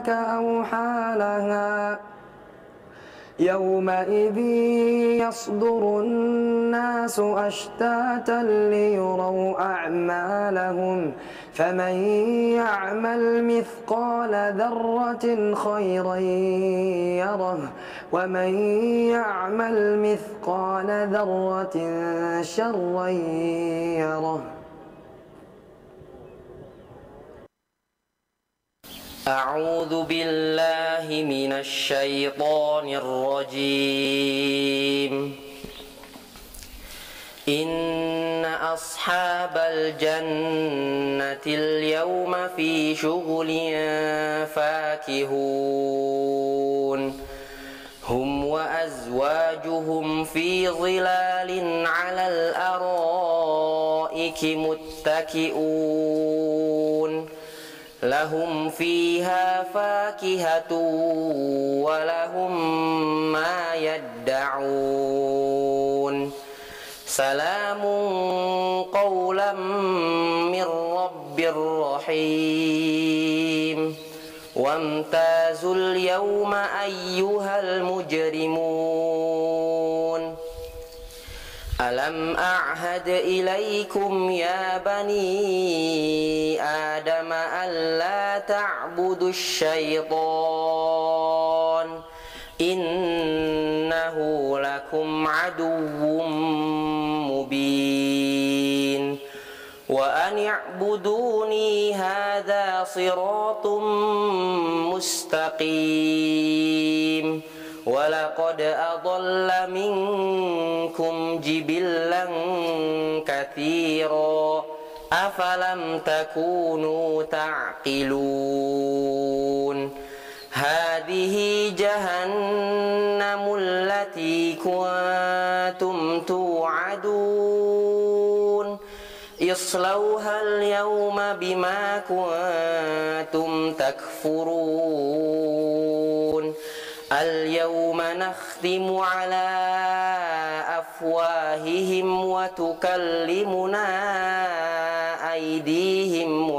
أوحى لها يومئذ يصدر الناس أشتاتا ليروا أعمالهم فمن يعمل مثقال ذرة خيرا يره ومن يعمل مثقال ذرة شرا يره. أعوذ بالله من الشيطان الرجيم. إن أصحاب الجنة اليوم في شغل فاكهون هم وأزواجهم في ظلال على الأرائك متكئون لهم فيها فاكهة ولهم ما يدعون سلام قولا من رب رحيم وامتازوا اليوم أيها المجرمون ألم أعهد إليكم يا بني آدم ألا تعبدوا الشيطان إنه لكم عدو مبين وأن اعبدوني هذا صراط مستقيم ولقد أضل منكم جبلا كثيرا أفلم تكونوا تعقلون هذه جهنم التي كنتم توعدون اصلوها اليوم بما كنتم تكفرون اليوم نختم على أفواههم وتكلمنا أيديهم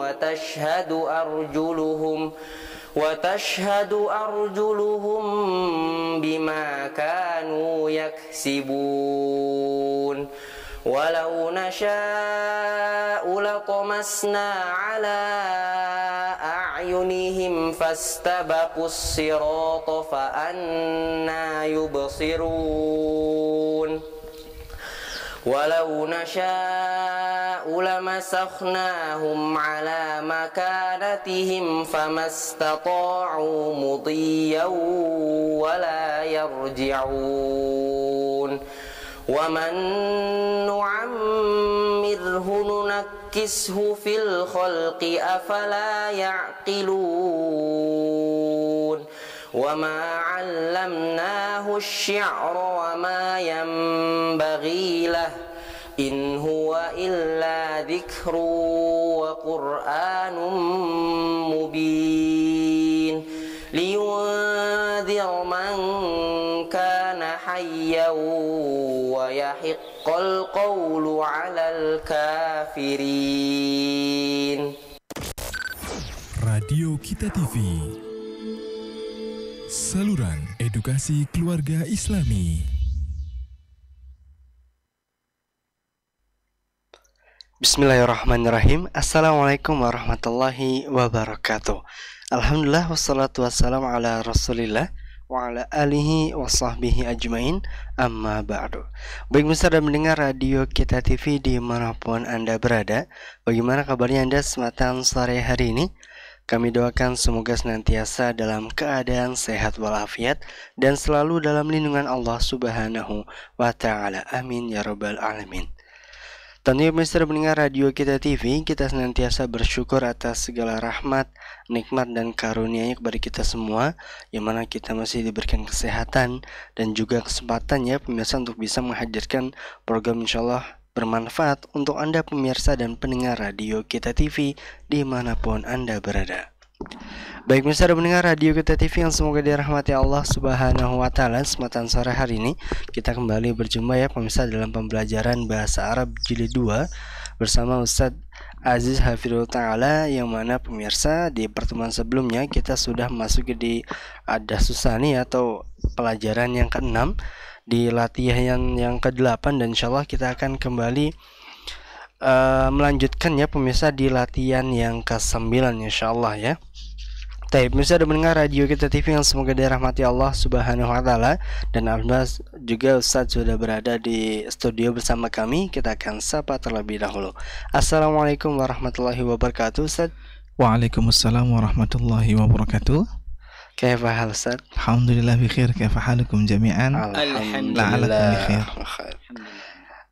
وتشهد أرجلهم بما كانوا يكسبون ولو نشاء لطمسنا على أعينهم فاستبقوا الصراط فأنى يبصرون ولو نشاء لمسخناهم على مكانتهم فما استطاعوا مضيا ولا يرجعون ومن نعمره ننكسه في الخلق أفلا يعقلون وما علمناه الشعر وما ينبغي له إن هو إلا ذكر وقرآن مبين لينذر من كان حيا ويحق القول على الكافرين. Radio Kita TV, saluran edukasi keluarga Islami. Bismillahirrahmanirrahim. Assalamualaikum warahmatullahi wabarakatuh. Alhamdulillah wassalatu wassalamu ala rasulillah wa ala alihi wa sahbihi ajmain, amma ba'du. Baik pemirsa dan mendengar Radio Kita TV dimanapun Anda berada, bagaimana kabarnya Anda sematan sore hari ini? Kami doakan semoga senantiasa dalam keadaan sehat walafiat dan selalu dalam lindungan Allah Subhanahu wa ta'ala. Amin ya rabbal alamin. Tentunya pemirsa mendengar Radio Kita TV, kita senantiasa bersyukur atas segala rahmat, nikmat dan karunia-Nya kepada kita semua, yang mana kita masih diberikan kesehatan dan juga kesempatan ya pemirsa untuk bisa menghadirkan program insyaallah bermanfaat untuk Anda pemirsa dan pendengar Radio Kita TV dimanapun Anda berada. Baik pemirsa dan pendengar Radio Kita TV yang semoga dirahmati Allah Subhanahu wa ta'ala, kesempatan sore hari ini kita kembali berjumpa ya pemirsa dalam pembelajaran Bahasa Arab Jilid 2 bersama Ustadz Aziz Hafidhul Ta'ala, yang mana pemirsa di pertemuan sebelumnya kita sudah masuk di Ad-Dasusani atau pelajaran yang ke-6 di latihan yang ke-8, dan insyaallah kita akan kembali melanjutkan ya pemirsa di latihan yang ke-9 insyaallah ya. Baik, pemirsa ada mendengar radio kita TV yang semoga dirahmati Allah Subhanahu wa taala, dan alhamdulillah juga Ustaz sudah berada di studio bersama kami. Kita akan sapa terlebih dahulu. Assalamualaikum warahmatullahi wabarakatuh Ustaz. Waalaikumsalam warahmatullahi wabarakatuh. Kaifa hal Ustaz? Alhamdulillah bikhair, kaifa halukum jami'an? Alhamdulillah bikhair.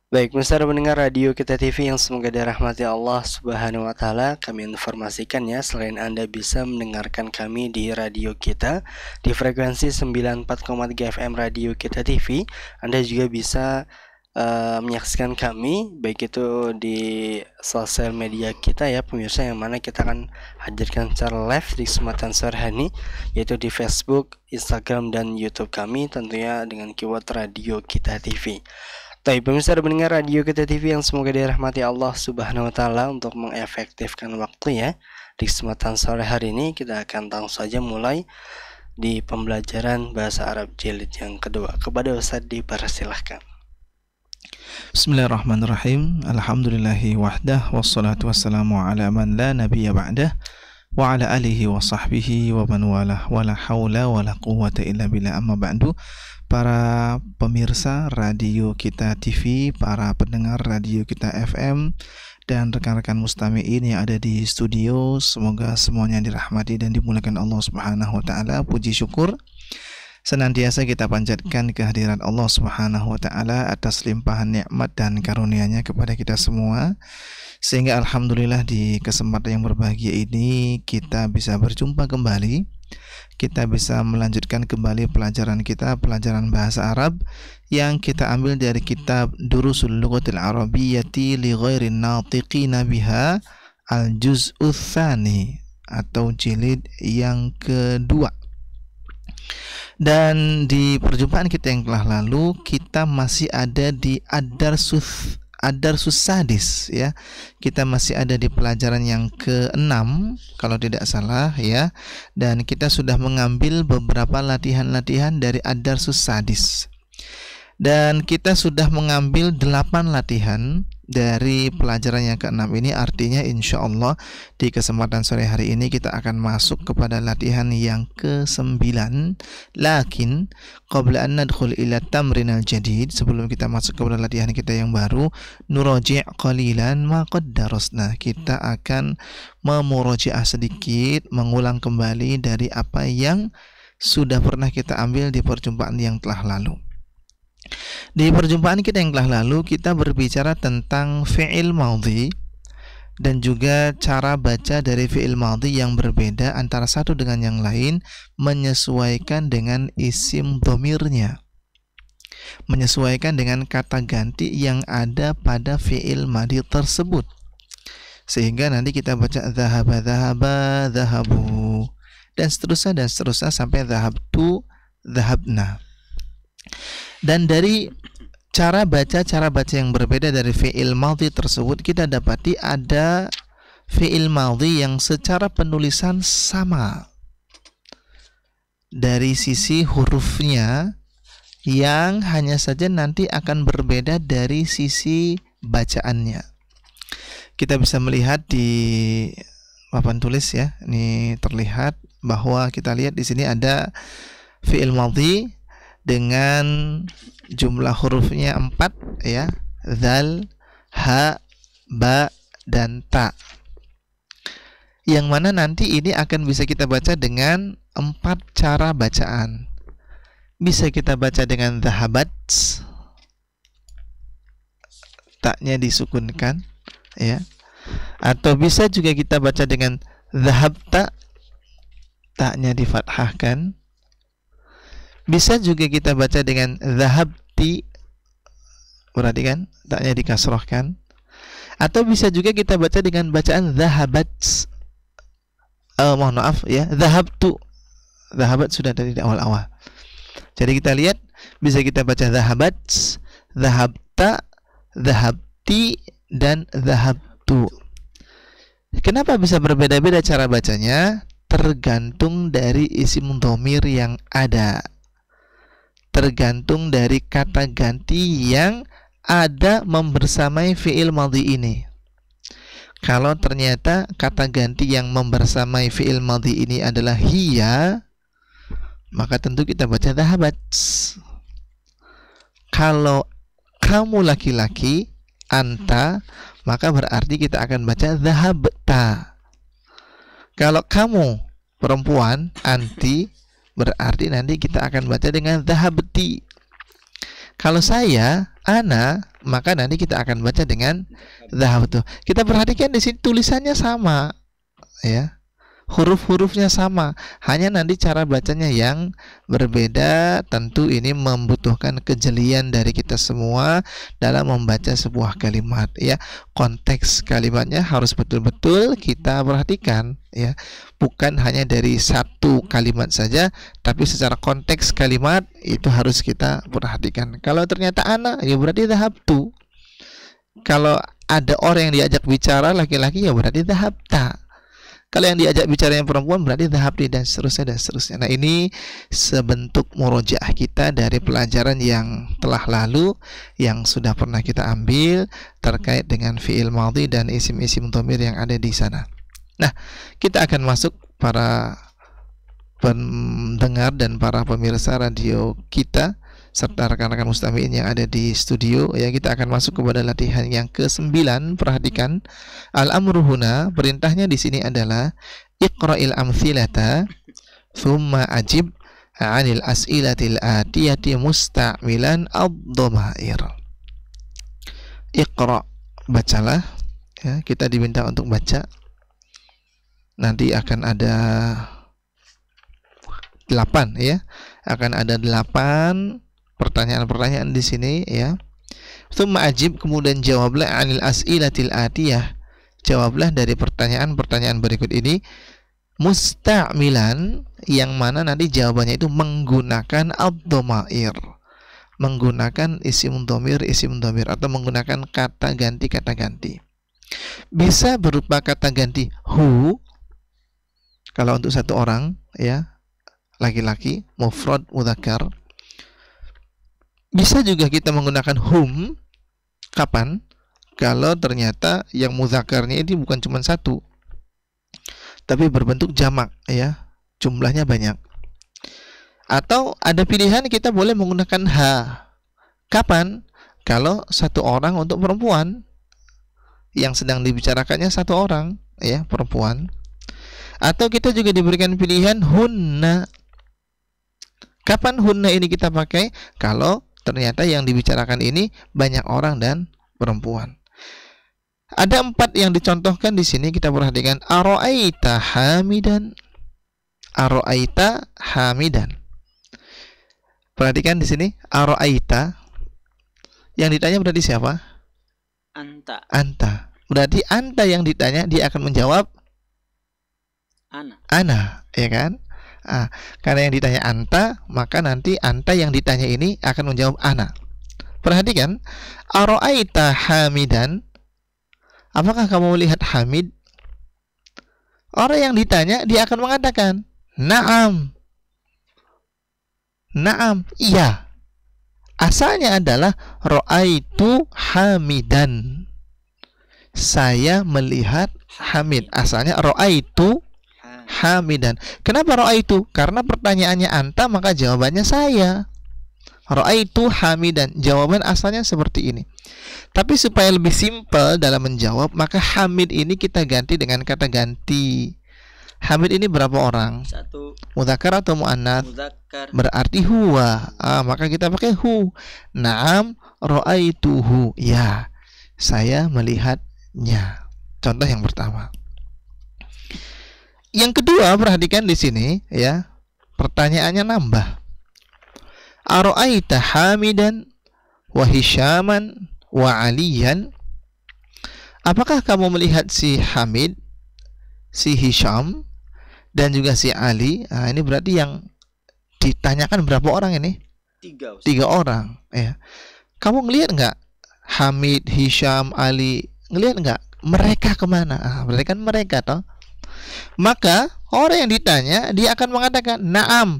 Baik, pemirsa mendengar radio kita TV yang semoga dirahmati Allah Subhanahu wa taala. Kami informasikan ya, selain Anda bisa mendengarkan kami di radio kita di frekuensi 94,3 FM radio kita TV, Anda juga bisa menyaksikan kami baik itu di sosial media kita ya pemirsa, yang mana kita akan hadirkan secara live di kesempatan sore hari ini, yaitu di Facebook, Instagram, dan YouTube kami, tentunya dengan keyword radio kita TV. Baik, pemirsa ada mendengar radio kita TV yang semoga dirahmati Allah Subhanahu wa taala. Untuk mengefektifkan waktu ya, di kesempatan sore hari ini kita akan langsung saja mulai di pembelajaran bahasa Arab jilid yang kedua. Kepada Ustaz dipersilahkan. Bismillahirrahmanirrahim. Alhamdulillahi wahdah, wassalatu wassalamu ala man la nabiyya ba'dah, wa ala alihi wa sahbihi wa man walah, wa la hawla wa la quwwata illa billah, amma ba'du. Para pemirsa radio kita TV, para pendengar radio kita FM, dan rekan-rekan mustami'in yang ada di studio, semoga semuanya dirahmati dan dimuliakan Allah Subhanahu wa taala. Puji syukur senantiasa kita panjatkan kehadiran Allah Subhanahu wa taala atas limpahan nikmat dan karunia-Nya kepada kita semua, sehingga alhamdulillah di kesempatan yang berbahagia ini kita bisa berjumpa kembali. Kita bisa melanjutkan kembali pelajaran kita, pelajaran bahasa Arab yang kita ambil dari kitab Durusul Lughatil Arabiyyati li Ghairin Natiqina Biha Al-Juz'u Tsani atau jilid yang kedua. Dan di perjumpaan kita yang telah lalu kita masih ada di Ad-Darsus Sadis ya. Kita masih ada di pelajaran yang ke-6 kalau tidak salah ya. Dan kita sudah mengambil beberapa latihan-latihan dari Ad-Darsus Sadis. Dan kita sudah mengambil 8 latihan dari pelajaran yang ke-6 ini. Artinya insya Allah di kesempatan sore hari ini kita akan masuk kepada latihan yang ke-9. Lakin qabla an nadkhul ila tamrin al-jadid, sebelum kita masuk kepada latihan kita yang baru, nuraji' qalilan ma qad darasna. Kita akan memuraji'ah sedikit, mengulang kembali dari apa yang sudah pernah kita ambil di perjumpaan yang telah lalu. Di perjumpaan kita yang telah lalu kita berbicara tentang fi'il madhi dan juga cara baca dari fi'il madhi yang berbeda antara satu dengan yang lain, menyesuaikan dengan isim dhamirnya, menyesuaikan dengan kata ganti yang ada pada fi'il madhi tersebut, sehingga nanti kita baca dhahaba, dhahaba, dhahabu, dan seterusnya sampai dhahabtu, dhahabna. Dan dari cara baca yang berbeda dari fi'il madhi tersebut, kita dapati ada fi'il madhi yang secara penulisan sama dari sisi hurufnya, yang hanya saja nanti akan berbeda dari sisi bacaannya. Kita bisa melihat di papan tulis ya, ini terlihat bahwa kita lihat di sini ada fi'il madhi dengan jumlah hurufnya 4 ya, dzal, ha, ba, dan ta, yang mana nanti ini akan bisa kita baca dengan 4 cara bacaan. Bisa kita baca dengan dhahabat, taknya disukunkan ya, atau bisa juga kita baca dengan dhahabta, taknya difathahkan. Bisa juga kita baca dengan dhahabti, perhatikan taknya dikasrohkan. Atau bisa juga kita baca dengan bacaan dhahabat, mohon maaf ya, dhahabtu. Dhahabat sudah dari awal-awal. Jadi kita lihat bisa kita baca dhahabat, dhahabta, dhahabti, dan dhahabtu. Kenapa bisa berbeda-beda cara bacanya? Tergantung dari isim dhamir yang ada, tergantung dari kata ganti yang ada membersamai fi'il madhi ini. Kalau ternyata kata ganti yang membersamai fi'il madhi ini adalah hiya, maka tentu kita baca dhahabat. Kalau kamu laki-laki, anta, maka berarti kita akan baca dhahabta. Kalau kamu perempuan, anti, berarti nanti kita akan baca dengan dhahabti. Kalau saya, ana, maka nanti kita akan baca dengan dhahabtu. Kita perhatikan di sini tulisannya sama, ya. Huruf-hurufnya sama, hanya nanti cara bacanya yang berbeda. Tentu ini membutuhkan kejelian dari kita semua dalam membaca sebuah kalimat, ya. Konteks kalimatnya harus betul-betul kita perhatikan, ya. Bukan hanya dari satu kalimat saja, tapi secara konteks kalimat itu harus kita perhatikan. Kalau ternyata ana, ya berarti dhahabtu. Kalau ada orang yang diajak bicara laki-laki, ya berarti dhahabta. Kalau yang diajak bicara yang perempuan berarti dhahabti, dan seterusnya dan seterusnya. Nah, ini sebentuk murojaah kita dari pelajaran yang telah lalu yang sudah pernah kita ambil terkait dengan fi'il madhi dan isim-isim dhamir yang ada di sana. Nah, kita akan masuk para pendengar dan para pemirsa radio kita serta rekan-rekan mustami'in yang ada di studio, ya. Kita akan masuk kepada latihan yang ke-9. Perhatikan, al-amru huna, perintahnya di sini adalah iqra'il amthilata thumma ajib 'anil as'ilatil atiyati musta'milan ad-dhamair. Iqra', bacalah, ya. Kita diminta untuk baca. Nanti akan ada 8, ya. Akan ada 8 pertanyaan-pertanyaan di sini, ya. Tsumma ajib, kemudian jawablah anil as'ilatil atiyah. Jawablah dari pertanyaan-pertanyaan berikut ini musta'milan, yang mana nanti jawabannya itu menggunakan ad-dhamair. Menggunakan isim dhamir atau menggunakan kata ganti. Bisa berupa kata ganti hu kalau untuk satu orang, ya, laki-laki, mufrad mudzakkar. Bisa juga kita menggunakan hum. Kapan? Kalau ternyata yang mudzakarnya ini bukan cuma satu, tapi berbentuk jamak, ya, jumlahnya banyak. Atau ada pilihan kita boleh menggunakan ha. Kapan? Kalau satu orang untuk perempuan, yang sedang dibicarakannya satu orang, ya, perempuan. Atau kita juga diberikan pilihan hunna. Kapan hunna ini kita pakai? Kalau ternyata yang dibicarakan ini banyak orang dan perempuan. Ada 4 yang dicontohkan di sini, kita perhatikan. Ara'aita hamidan. Ara'aita hamidan. Perhatikan di sini, ara'aita. Yang ditanya berarti siapa? Anta. Anta. Berarti anta yang ditanya, dia akan menjawab ana, ya kan? Karena yang ditanya anta, maka nanti anta yang ditanya ini akan menjawab ana. Perhatikan, ara'aita hamidan. Apakah kamu melihat Hamid? Orang yang ditanya dia akan mengatakan na'am. Na'am, iya. Asalnya adalah ra'aitu hamidan. Saya melihat Hamid. Asalnya ra'aitu hamidan. Kenapa ra'aitu? Karena pertanyaannya anta, maka jawabannya saya. Ra'aitu hamidan. Jawaban asalnya seperti ini. Tapi supaya lebih simpel dalam menjawab, maka hamid ini kita ganti dengan kata ganti. Hamid ini berapa orang? 1. Mudzakkar atau muannats? Mudzakkar. Berarti huwa. Maka kita pakai hu. Naam ra'aituhu. Ya, saya melihatnya. Contoh yang pertama. Yang kedua, perhatikan di sini, ya. Pertanyaannya nambah. Ara'aita hamidan wa hisyaman wa aliyan. Apakah kamu melihat si Hamid, si Hisham, dan juga si Ali? Ini berarti yang ditanyakan berapa orang ini? 3. 3 orang, ya. Kamu ngelihat nggak Hamid, Hisham, Ali? Ngelihat nggak? Mereka kemana? Berarti kan mereka toh. Maka orang yang ditanya dia akan mengatakan, na'am,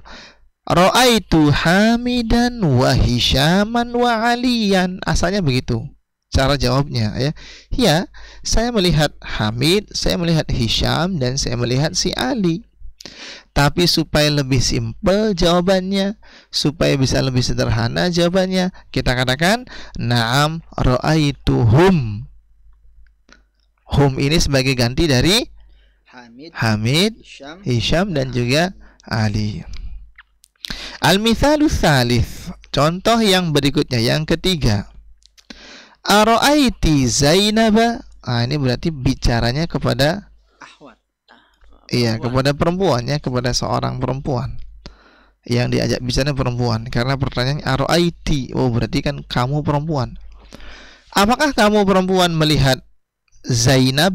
ra'aitu Hamidan wa Hisyaman wa Aliyan. Asalnya begitu cara jawabnya ya. Ya, saya melihat Hamid, saya melihat Hisyam, dan saya melihat si Ali. Tapi supaya lebih simpel jawabannya, supaya bisa lebih sederhana jawabannya, kita katakan na'am ra'aituhum. Hum ini sebagai ganti dari Hamid, Hisyam, dan juga Ali. Al-mithalus tsalits, contoh yang berikutnya, yang ketiga. Ara'aiti Zainaba. Ini berarti bicaranya kepada kepada perempuan, kepada seorang perempuan. Yang diajak bicara perempuan, karena pertanyaannya ara'aiti. Oh, berarti kan kamu perempuan. Apakah kamu perempuan melihat Zainab?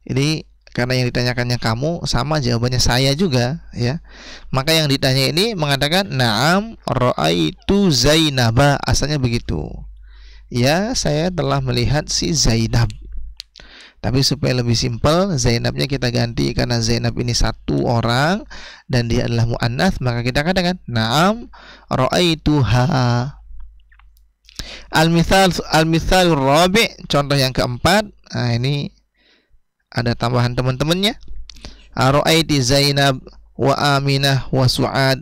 Ini karena yang ditanyakannya kamu, sama jawabannya saya juga ya. Maka yang ditanya ini mengatakan na'am ra'aitu Zainaba. Asalnya begitu. Ya, saya telah melihat si Zainab. Tapi supaya lebih simpel, Zainabnya kita ganti, karena Zainab ini satu orang dan dia adalah muannats, maka kita katakan na'am ra'aituha. Al-mithal rabi', contoh yang keempat. Ini ada tambahan teman-temannya. Ra'aiti Zainab wa Aminah wa Su'ad.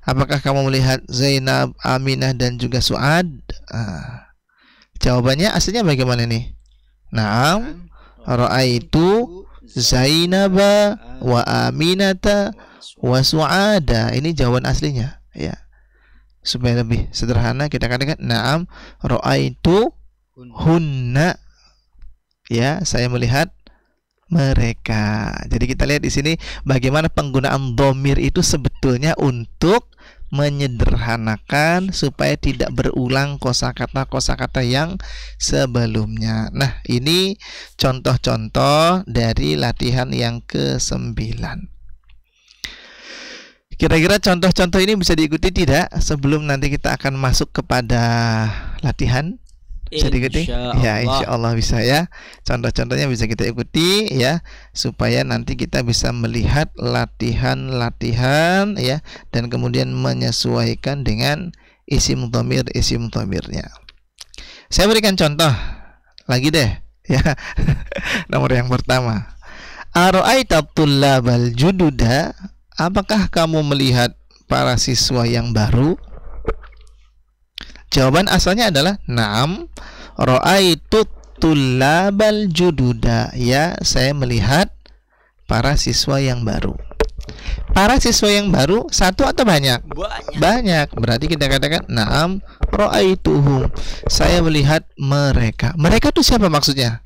Apakah kamu melihat Zainab, Aminah, dan juga Su'ad? Jawabannya aslinya bagaimana nih? Na'am ra'aitu Zainaba wa Aminata wa Su'ada. Ini jawaban aslinya ya. Supaya lebih sederhana kita katakan na'am ra'aitu hunna. Ya, saya melihat mereka. Jadi kita lihat di sini bagaimana penggunaan dhamir itu sebetulnya untuk menyederhanakan supaya tidak berulang kosakata yang sebelumnya. Nah, ini contoh-contoh dari latihan yang ke-9. Kira-kira contoh-contoh ini bisa diikuti tidak sebelum nanti kita akan masuk kepada latihan? Bisa diikuti? Ya, insya Allah bisa ya. Contoh-contohnya bisa kita ikuti ya, supaya nanti kita bisa melihat latihan-latihan ya, dan kemudian menyesuaikan dengan isim dhamirnya. Saya berikan contoh lagi deh ya. Nomor yang pertama. Ara'aita tullabal jududa. Apakah kamu melihat para siswa yang baru? Jawaban asalnya adalah na'am ra'aitu tullabal jududa. Ya, saya melihat para siswa yang baru. Para siswa yang baru satu atau banyak? Banyak. Berarti kita katakan na'am ra'aituhum. Saya melihat mereka. Mereka itu siapa maksudnya?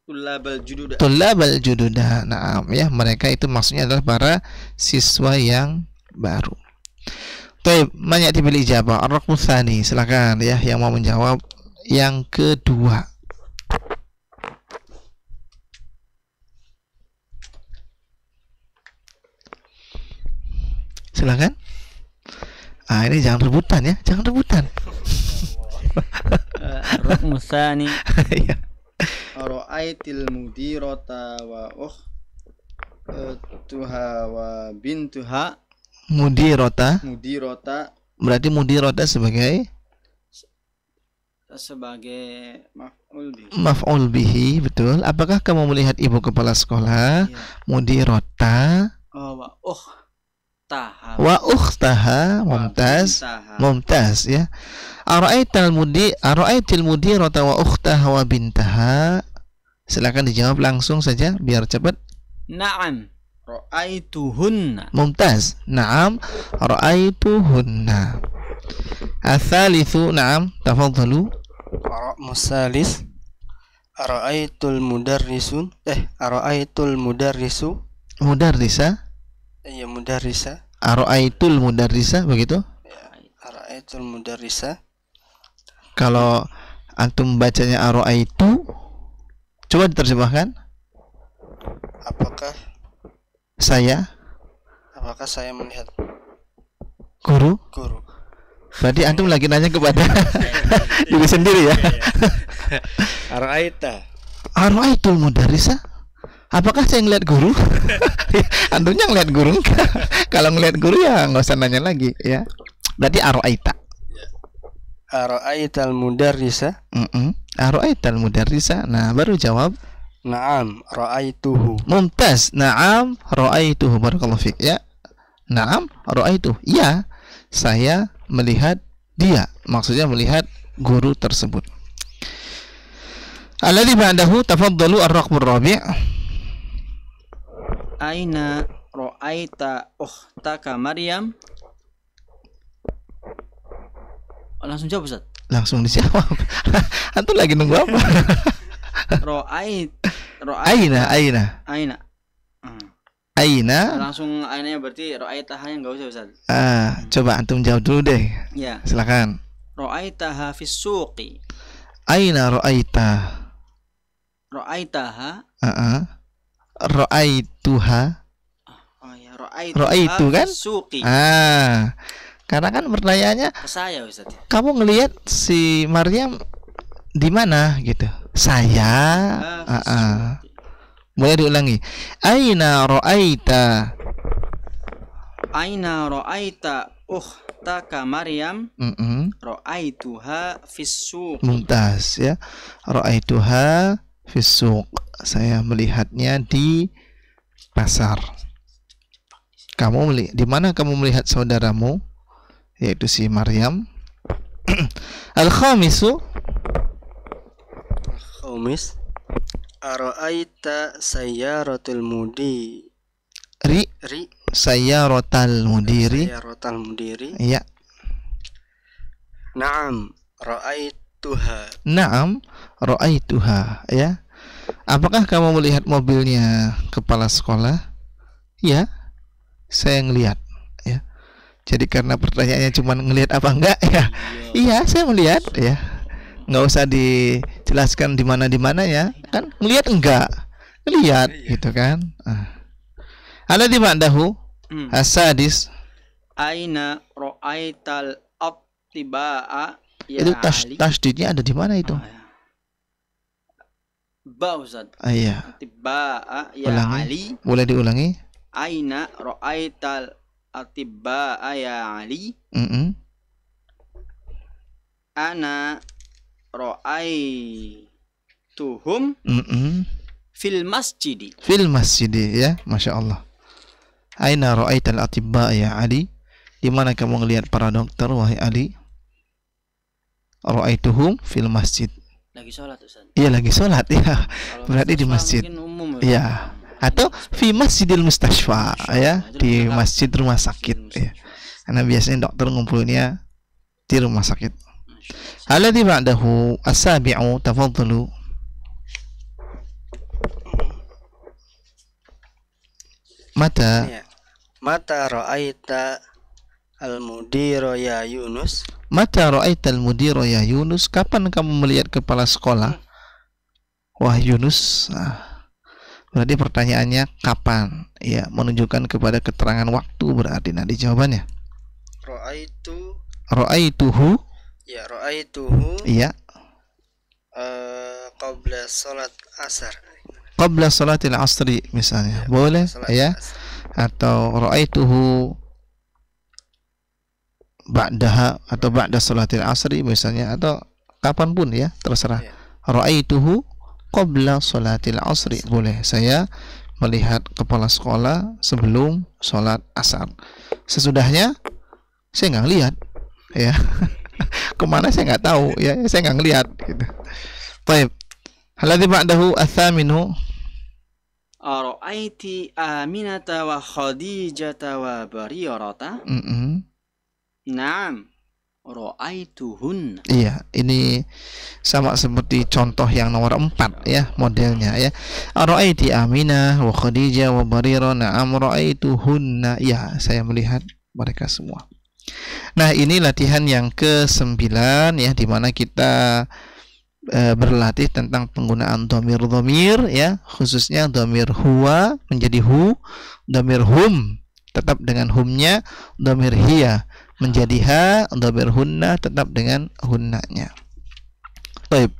Tullabal jududa. Na'am ya, mereka itu maksudnya adalah para siswa yang baru. Baik, banyak dipilih ijabah. Ar-raqmu tsani, silakan ya yang mau menjawab yang kedua. Silakan. Ini jangan rebutan ya, jangan rebutan. Ar-raqmu tsani. Ara'aitil mudirata wa ukhtuha wa bintuha. Mudirota berarti mudirota sebagai maf'ul bihi, betul. Apakah kamu melihat ibu kepala sekolah? Mudirota wa ukhtaha. Mumtaz ya. Ara'aitil mudirata wa ukhtaha wa bintaha. Silakan dijawab langsung saja biar cepat. Na'am ra'aituhunna. Mumtaz. Na'am ra'aituhunna. Ats-tsalitsu, na'am, tafadhalu. Musalis. Ara'aitul mudarrisun. Ara'aitul mudarrisu. Mudarrisa. Iya, mudarrisa. Ara'aitul mudarrisa, begitu? Ya, ara'aitul mudarrisa. Kalau antum bacanya ara'aitu, coba diterjemahkan. Apakah saya melihat guru? Berarti antum lagi nanya kepada diri sendiri ya. Ara'aita. Ara'aitul mudarrisa? Apakah saya ngeliat guru? Antumnya ngeliat guru enggak? Kalau ngeliat guru ya nggak usah nanya lagi ya. Berarti ara'aita. Ara'aital mudarrisa? Ara'aital mudarrisa. Nah, baru jawab. Naam, ra'aituhu. Mumtaz. Naam, ra'aituhu. Barakallahu fiik ya. Naam, ra'aituhu. Ya, saya melihat dia. Maksudnya melihat guru tersebut. Alladzi ba'dahu tafaddalu ar-raqmur rabi'. Aina ra'aita ukhtaka Maryam? Langsung jawab Ustaz. Langsung dijawab. Antum lagi nunggu apa? Aina. Aina. Langsung ainanya berarti ra'aitaha yang enggak usah Ustaz. Coba antum jawab dulu deh. Ya. Silakan. Ra'aitaha fis suqi. Aina ra'aita? Ra'aitaha. Ra'aituha. Oh ya, Ra'aitu kan? Suqi. Karena kan pertanyaannya Ke saya Ustaz. kamu ngelihat si Maryam di mana gitu. Saya. Boleh diulangi. Aina ra'aita? Aina ra'aita ukhtaka Maryam? Ra'aituha fis suq. Mumtaz ya. Ra'aituha fis suq. Saya melihatnya di pasar. Di mana kamu melihat saudaramu, yaitu si Maryam? Al-khamisu. Khamis. Ara'aita sayyaratul mudi. Ri. Sayyaratal mudiri. Sayyaratal mudiri. Iya. Naam, ra'aituha. Naam, ra'aituha ya. Apakah kamu melihat mobilnya kepala sekolah? Ya, saya ngelihat ya. Jadi karena pertanyaannya cuma ngelihat apa enggak ya? Iya, saya melihat ya. Nggak usah dijelaskan di mana ya, kan ngelihat enggak? Ngelihat gitu kan. Alladzi ba'dahu as-sadis. Aina ra'aital attiba'a ya Itu Ali? tasdidnya ada di mana itu? Ba Ustaz. Iya. Attiba'a ya Ulangi. Ali. Boleh diulangi? Aina ra'aital attiba'a ya Ali? Ana ra'aituhum fil masjidi. Fil masjidi ya, Masya Allah. Aina ra'aital atibba ya Ali? Di mana kamu ngelihat para dokter wahai Ali? Ra'aituhum fil masjid. Lagi sholat Ustaz. Iya, lagi sholat ya. Berarti di masjid. Iya. Atau fi masjidil mustashfa ya, di masjid rumah sakit ya. Karena biasanya dokter ngumpulnya di rumah sakit. Alladzi ba'dahu as-sabi'u, tafadhalu. Mata ra'aita al-mudira ya Yunus? Mata ra'aita al-mudira ya Yunus? Kapan kamu melihat kepala sekolah? Wah Yunus. Berarti pertanyaannya kapan? Ya, menunjukkan kepada keterangan waktu berarti nanti jawabannya. Ra'aituhu. Ya, ra'aituhu. Iya. Qabla salat asar. Qabla salatil asri misalnya. Ya, boleh ya. Atau ra'aituhu ba'daha atau ba'da salatil asri misalnya, atau kapanpun ya, terserah. Ya. Ra'aituhu qabla salatil asri, boleh. Saya melihat kepala sekolah sebelum salat asar. Sesudahnya saya nggak lihat ya. Kemana saya nggak tahu ya, saya nggak ngelihat gitu. Baik. Alladzi ba'dahu ats-tsaminu. Ara'aiti Aminata wa Khadijata wa Barirata? Naam, ra'aituhun. Iya, ini sama seperti contoh yang nomor 4 ya, modelnya ya. Ara'aiti Aminah wa Khadijah wa Barirah? Na'am ra'aituhunna. Ya, saya melihat mereka semua. Nah, ini latihan yang ke-9 ya, di mana kita berlatih tentang penggunaan dhamir ya, khususnya dhamir huwa menjadi hu, dhamir hum tetap dengan humnya, dhamir hiya menjadi ha, dhamir hunna tetap dengan hunnanya. Baik.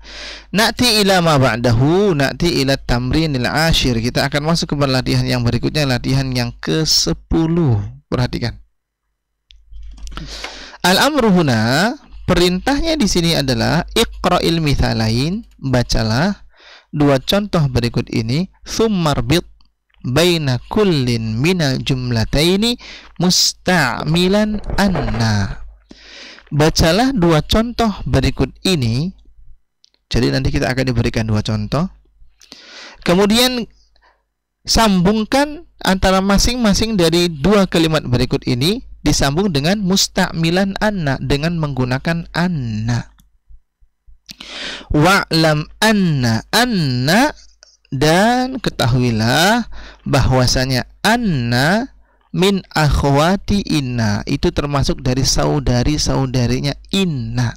Na'ti ila ma ba'dahu, na'ti ila tamrinil ashir. Kita akan masuk ke latihan yang berikutnya, latihan yang ke-10. Perhatikan. Al-amru huna, perintahnya di sini adalah iqra'il mithalain, bacalah dua contoh berikut ini, thummarbit baina kullin minal jumlataini musta'milan anna. Bacalah dua contoh berikut ini. Jadi nanti kita akan diberikan dua contoh. Kemudian sambungkan antara masing-masing dari dua kalimat berikut ini, disambung dengan musta'milan anna, dengan menggunakan anna. Wa'lam anna, dan ketahuilah bahwasanya anna min akhwati inna, itu termasuk dari saudari-saudarinya inna.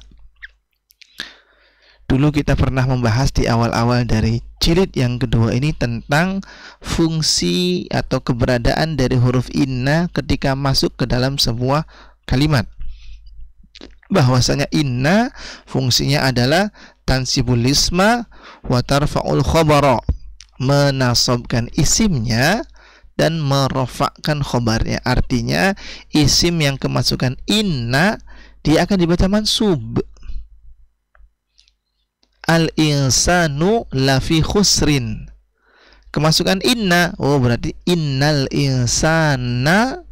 Dulu kita pernah membahas di awal-awal dari jilid yang kedua ini tentang fungsi atau keberadaan dari huruf inna ketika masuk ke dalam sebuah kalimat. Bahwasanya inna fungsinya adalah tansibul isma wa tarfa'ul khabara, menasabkan isimnya dan merofakkan khobarnya. Artinya isim yang kemasukan inna dia akan dibaca mansub. Al-insanu lafi khusrin, kemasukan inna, oh berarti innal insana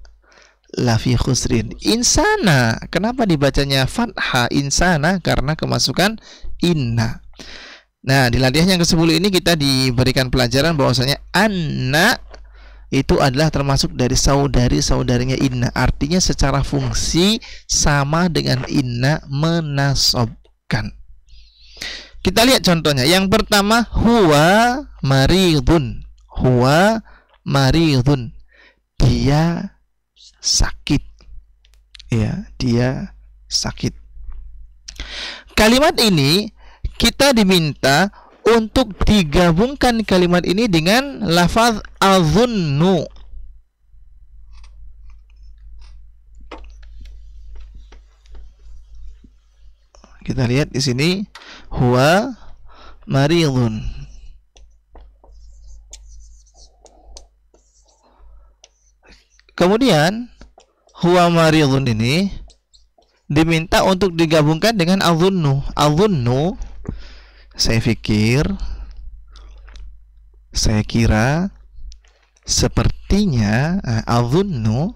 lafi khusrin. Insana, kenapa dibacanya fathah insana? Karena kemasukan inna. Nah, di latihan yang ke-10 ini kita diberikan pelajaran bahwasanya anna itu adalah termasuk dari saudari-saudarinya inna. Artinya secara fungsi sama dengan inna, menasabkan. Kita lihat contohnya. Yang pertama, huwa maridun. Huwa maridun. Dia sakit. Ya, dia sakit. Kalimat ini kita diminta untuk digabungkan kalimat ini dengan lafaz azunnu. Kita lihat di sini huwa maridun. Kemudian huwa maridun ini diminta untuk digabungkan dengan azunnu. Azunnu, saya pikir, saya kira, sepertinya, azunnu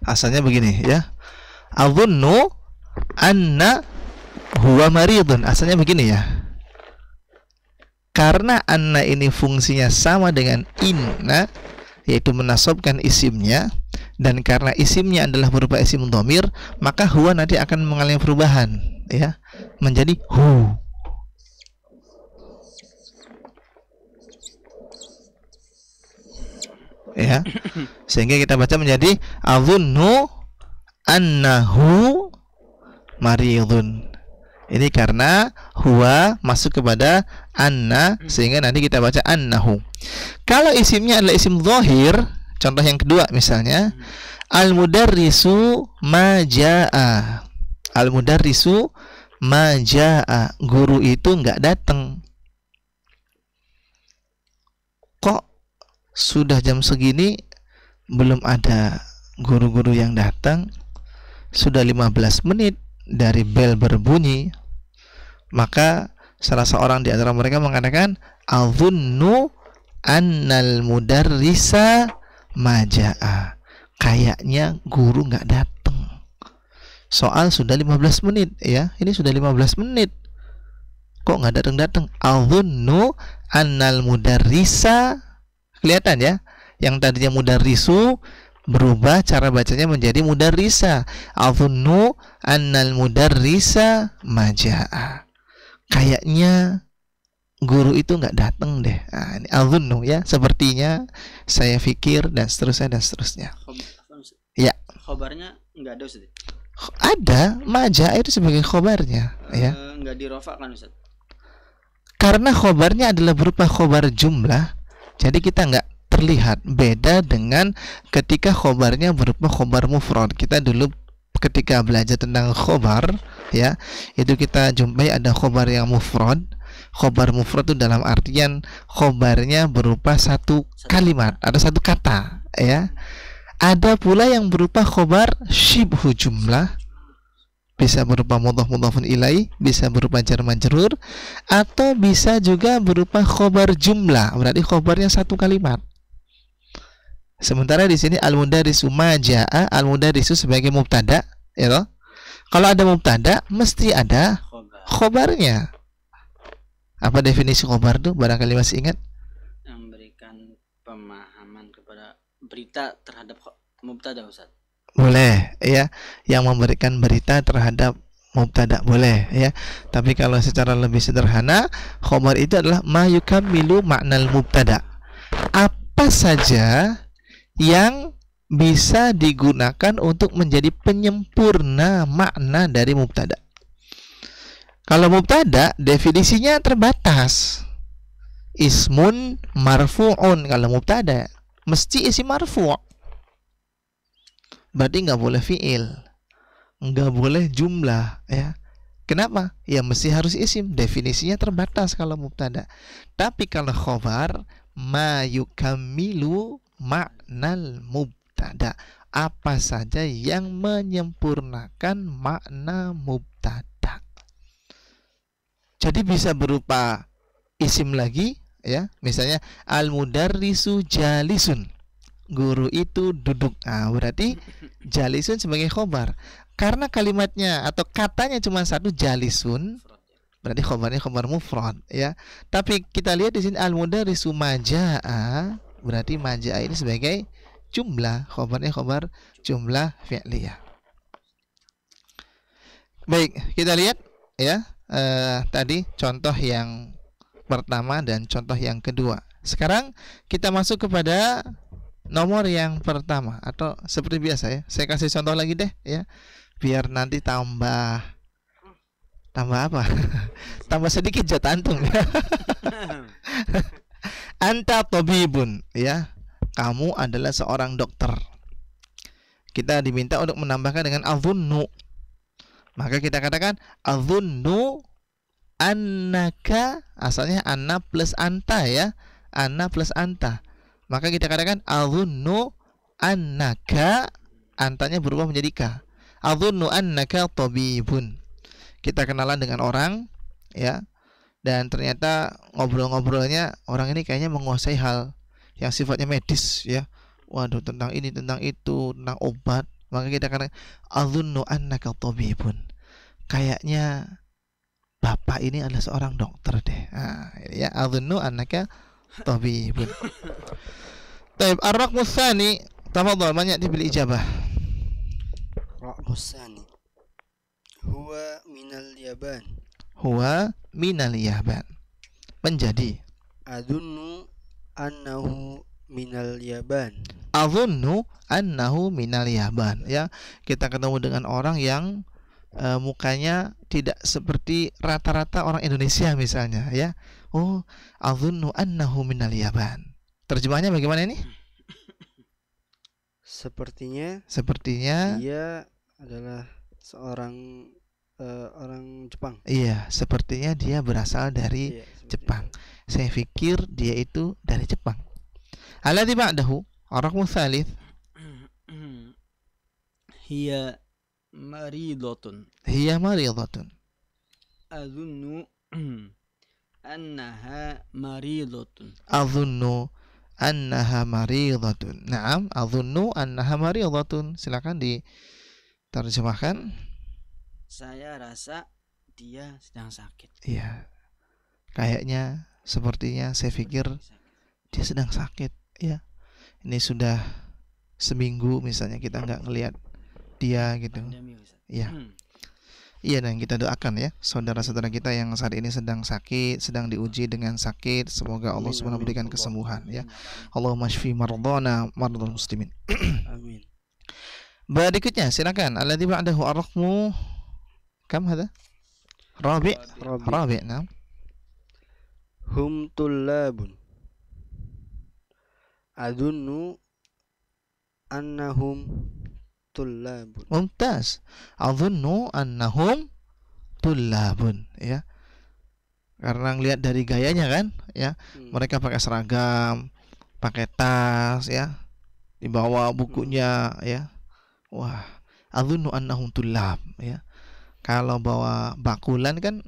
asalnya begini ya. Azunnu anna huwa maridun, asalnya begini ya. Karena anna ini fungsinya sama dengan inna, yaitu menasabkan isimnya, dan karena isimnya adalah berupa isim dhamir, maka huwa nanti akan mengalami perubahan ya, menjadi hu. Ya, sehingga kita baca menjadi azunnu annahu maridun. Ini karena huwa masuk kepada anna, sehingga nanti kita baca annahu. Kalau isimnya adalah isim zahir, contoh yang kedua misalnya, al-mudarrisu majaa. Al-mudarrisu majaa, guru itu enggak datang. Kok sudah jam segini belum ada guru-guru yang datang? Sudah 15 menit dari bel berbunyi. Maka salah seorang di antara mereka mengatakan azunnu annal mudarrisa majaa. Kayaknya guru nggak datang. Soal sudah 15 menit ya. Ini sudah 15 menit. Kok nggak datang-datang? Azunnu annal mudarrisa. Kelihatan ya, yang tadinya mudarrisu berubah cara bacanya menjadi mudarrisa. Azunnu annal mudarrisa majaa. Kayaknya guru itu nggak datang deh. Nah, ini azunnu ya, sepertinya, saya pikir, dan seterusnya dan seterusnya. Ya. Khobarnya nggak ada Ustaz? Ada, majaa itu sebagai khobarnya ya. Nggak dirofakkan Ustaz? Karena khobarnya adalah berupa khobar jumlah, jadi kita nggak terlihat. Beda dengan ketika khobarnya berupa khobar mufrad. Kita dulu ketika belajar tentang khobar, ya, itu kita jumpai ada khobar yang mufrad. Khobar mufrad itu dalam artian khobarnya berupa satu kalimat, ada satu kata, ya. Ada pula yang berupa khobar syibhu jumlah, bisa berupa mudhaf-mudhafun ilaih, bisa berupa jar majrur, atau bisa juga berupa khobar jumlah, berarti khobarnya satu kalimat. Sementara di sini al-mudarrisu ma jaa, al-mudarrisu sebagai mubtada, ya toh? Kalau ada mubtada mesti ada khobarnya. Apa definisi khobar itu? Barangkali masih ingat? Yang memberikan pemahaman kepada berita terhadap mubtada, Ustaz. Boleh, ya. Yang memberikan berita terhadap mubtada, boleh, ya. Tapi kalau secara lebih sederhana, khobar itu adalah ma yukammilu ma'nal mubtada. Apa saja yang bisa digunakan untuk menjadi penyempurna makna dari mubtada. Kalau mubtada definisinya terbatas. Ismun marfu'un. Kalau mubtada mesti isim marfu'. Berarti nggak boleh fi'il, nggak boleh jumlah, ya. Kenapa? Ya mesti harus isim. Definisinya terbatas kalau mubtada. Tapi kalau khobar, ma yukammilu maknal mubtada. Apa saja yang menyempurnakan makna mubtada. Jadi bisa berupa isim lagi, ya. Misalnya al-mudarrisu jalisun. Guru itu duduk. Nah, berarti jalisun sebagai khobar. Karena kalimatnya atau katanya cuma satu, jalisun, berarti khobarnya khobar mufrad, ya. Tapi kita lihat di sini al-mudarrisu majaa, berarti majaa ini sebagai jumlah, khobarnya khobar jumlah fi'liyah. Baik, kita lihat, ya. Tadi contoh yang pertama dan contoh yang kedua. Sekarang kita masuk kepada nomor yang pertama, atau seperti biasa, ya. Saya kasih contoh lagi deh, ya. Biar nanti tambah apa? Tambah sedikit jatah antum, ya. Anta tabibun, ya. Kamu adalah seorang dokter. Kita diminta untuk menambahkan dengan adhunnu. Maka kita katakan adhunnu annaka, asalnya anna plus anta, ya. Anna plus anta. Maka kita katakan adhunnu annaka, antanya berubah menjadi ka. Adhunnu annaka tabibun. Kita kenalan dengan orang, ya. Dan ternyata ngobrol-ngobrolnya orang ini kayaknya menguasai hal yang sifatnya medis, ya. Waduh, tentang ini, tentang itu, tentang obat. Maka kita katakan adhunnu annaka tabibun. Kayaknya bapak ini adalah seorang dokter deh. Nah, ya, adhunnu annaka tabibun. Taib, ar-raqmu tsani, tafadhal, banyak bil ijabah. Raqmu tsani. Huwa minal yaban. Huwa minal yaban. Menjadi. Adunnu annahu minal yaban. Adhunnu annahu minal yaban, ya. Kita ketemu dengan orang yang mukanya tidak seperti rata-rata orang Indonesia misalnya, ya. Oh, adhunnu annahu minal yaban. Terjemahnya bagaimana ini? Sepertinya dia adalah seorang orang Jepang. Iya, sepertinya dia berasal dari Jepang. Saya pikir dia itu dari Jepang. Alladzi ba'dahu, ar-raqmu tsalits. Hiya maridatun. Hiya maridatun. Adhunnu annaha maridatun. Adhunnu annaha maridatun. Naam, adhunnu annaha maridatun. Silakan diterjemahkan. Saya rasa dia sedang sakit. Iya. Kayaknya, sepertinya, saya pikir dia sedang sakit, ya. Ini sudah seminggu misalnya kita nggak ngelihat dia gitu. Iya. Iya, dan kita doakan, ya, saudara-saudara kita yang saat ini sedang sakit, sedang diuji dengan sakit, semoga Allah SWT berikan kesembuhan, ya. Allahumma shfi mardana mardal muslimin. Amin. Berikutnya silakan, alladzi ba'dahu ar-raqmu kam hada? Rabi'. Nah. hum tullabun. Adunnu annahum tullabun. Mumtaz. Adzunnu annahum tullabun, ya. Karena ngelihat dari gayanya kan, ya. Mereka pakai seragam, pakai tas, ya. Dibawa bukunya, ya. Wah, adzunnu annahum tullab, ya. Kalau bawa bakulan kan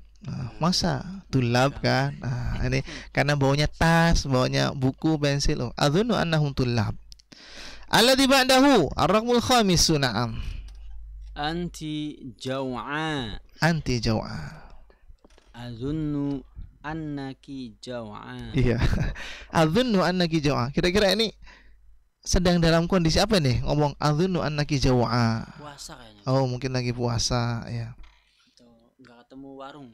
masa tulab kan. Nah, ini karena bawanya tas, bawanya buku, pensil. Adzunnu annahum tullab. Alladzi ba'dahu ar-raqmul khamisu, na'am. Anti jaw'a. Anti jaw'a. Azunnu annaki jaw'a. Iya. Adzunnu annaki jaw'a. Kira-kira ini sedang dalam kondisi apa nih? Ngomong adzunnu annaki jaw'a. Puasa kayaknya. Oh, mungkin lagi puasa, ya. Atau enggak ketemu warung.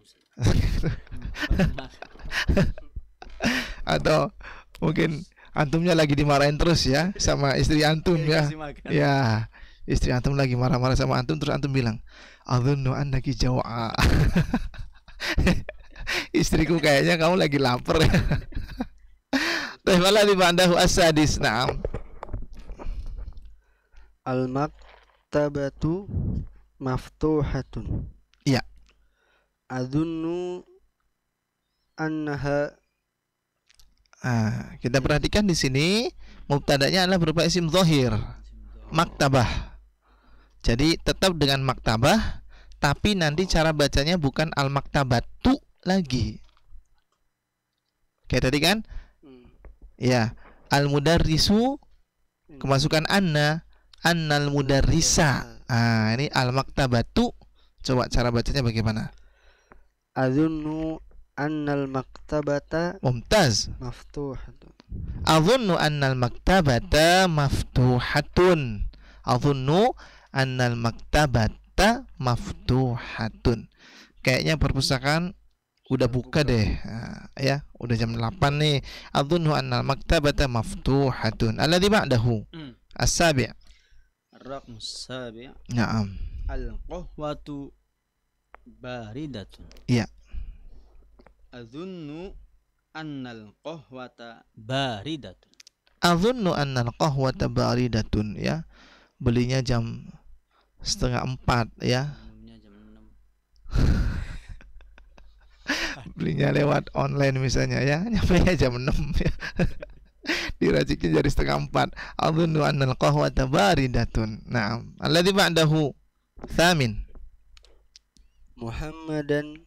Atau mungkin antumnya lagi dimarahin terus ya sama istri antum, ya. Ya, istri antum lagi marah-marah sama antum, terus antum bilang, adzunnu annaki jaw'a. Istriku kayaknya kamu lagi lapar ya. Terima di bandahu as-sadis. Naam. Al-maktabatu maftuhatun. Iya. Adunnu annaha. Kita perhatikan di sini mubtada'nya adalah berupa isim zahir. Maktabah. Jadi tetap dengan maktabah, tapi nanti cara bacanya bukan al-maktabatu lagi. Kayak tadi kan? Ya, al-mudarrisu kemasukan annal mudarrisa. Ini al-maktabatu. Coba cara bacanya bagaimana? Adunnu annal maktabata Mumtaz. maftuhatun. Adhunnu annal maktabata maftuhatun. Adhunnu annal maktabata maftuhatun. Kayaknya perpustakaan udah buka deh. Ya, udah jam 8 nih. Adhunnu annal maktabata maftuhatun. Alladzi ba'dahu as-sabi'. Ar-raqmu as-sabi'. Na'am. Al-qahwatu baridatun. Iya. Azunnu annal qahwata baridatun. Adhunnu annal qahwata baridatun, ya. Belinya jam 3:30 ya. Minumnya jam 6. Belinya lewat online misalnya, ya. Nyampainya jam 6 ya. Diracikin jadi 3:30. Adhunnu annal qahwata baridatun. Naam. Alladzi ba'dahu tsamin. Muhammadun.